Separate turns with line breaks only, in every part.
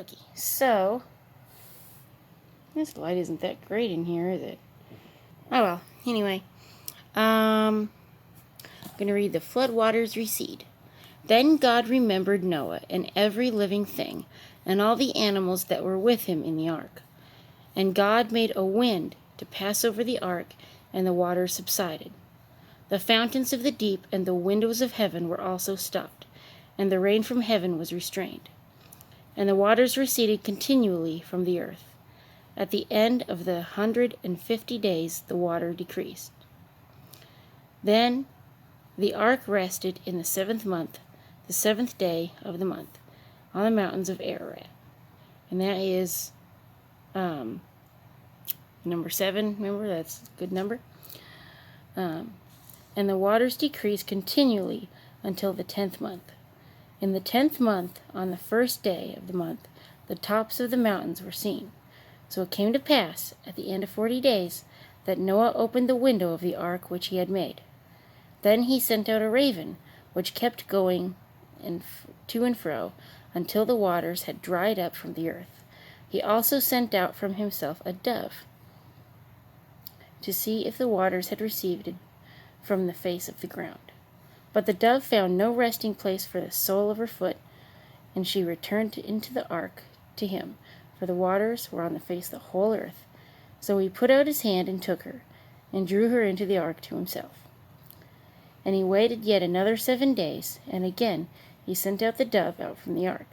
Okay, so this light isn't that great in here, is it? Oh well. Anyway, I'm gonna read the flood waters recede. Then God remembered Noah and every living thing, and all the animals that were with him in the ark. And God made a wind to pass over the ark, and the waters subsided. The fountains of the deep and the windows of heaven were also stopped, and the rain from heaven was restrained. And the waters receded continually from the earth. At the end of the 150 days the water decreased. Then the ark rested in the 7th month, the 7th day of the month, on the mountains of Ararat. And that is number 7. Remember, that's a good number. And the waters decreased continually until the 10th month. In the 10th month, on the 1st day of the month, the tops of the mountains were seen. So it came to pass, at the end of 40 days, that Noah opened the window of the ark which he had made. Then he sent out a raven, which kept going to and fro, until the waters had dried up from the earth. He also sent out from himself a dove, to see if the waters had receded from the face of the ground. But the dove found no resting place for the sole of her foot, and she returned into the ark to him, for the waters were on the face of the whole earth. So he put out his hand and took her, and drew her into the ark to himself. And he waited yet another 7 days, and again he sent out the dove out from the ark.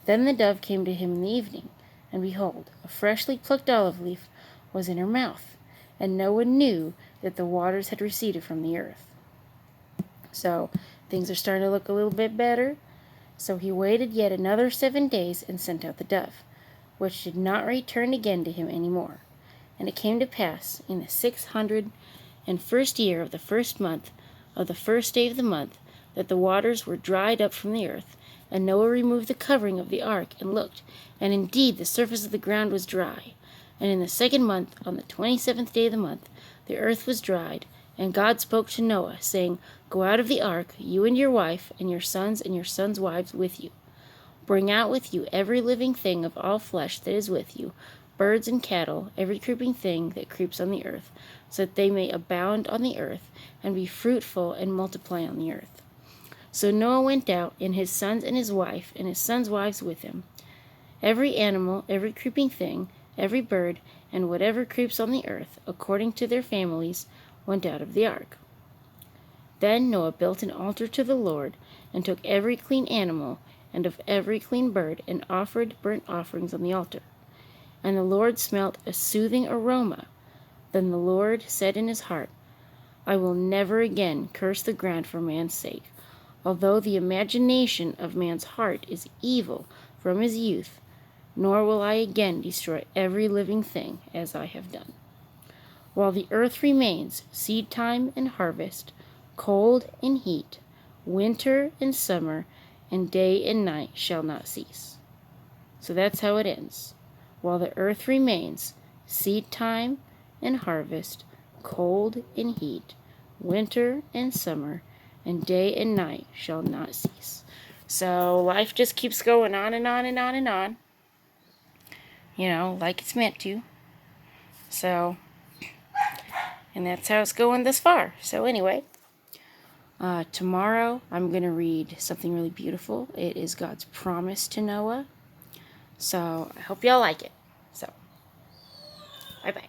Then the dove came to him in the evening, and behold, a freshly plucked olive leaf was in her mouth, and no one knew that the waters had receded from the earth. So things are starting to look a little bit better. So he waited yet another 7 days and sent out the dove, which did not return again to him any more. And it came to pass in the 601st year of the 1st month, of the 1st day of the month, that the waters were dried up from the earth. And Noah removed the covering of the ark and looked, and indeed the surface of the ground was dry. And in the 2nd month, on the 27th day of the month, the earth was dried. And God spoke to Noah, saying, Go out of the ark, you and your wife, and your sons' wives with you. Bring out with you every living thing of all flesh that is with you, birds and cattle, every creeping thing that creeps on the earth, so that they may abound on the earth, and be fruitful and multiply on the earth. So Noah went out, and his sons and his wife, and his sons' wives with him. Every animal, every creeping thing, every bird, and whatever creeps on the earth, according to their families, went out of the ark. Then Noah built an altar to the Lord, and took every clean animal, and of every clean bird, and offered burnt offerings on the altar. And the Lord smelt a soothing aroma. Then the Lord said in his heart, I will never again curse the ground for man's sake, although the imagination of man's heart is evil from his youth, nor will I again destroy every living thing as I have done. While the earth remains, seed time and harvest, cold and heat, winter and summer, and day and night shall not cease. So that's how it ends. While the earth remains, seed time and harvest, cold and heat, winter and summer, and day and night shall not cease. So life just keeps going on and on and on and on. Like it's meant to. And that's how it's going thus far. So anyway, tomorrow I'm going to read something really beautiful. It is God's promise to Noah. So I hope y'all like it. So, bye-bye.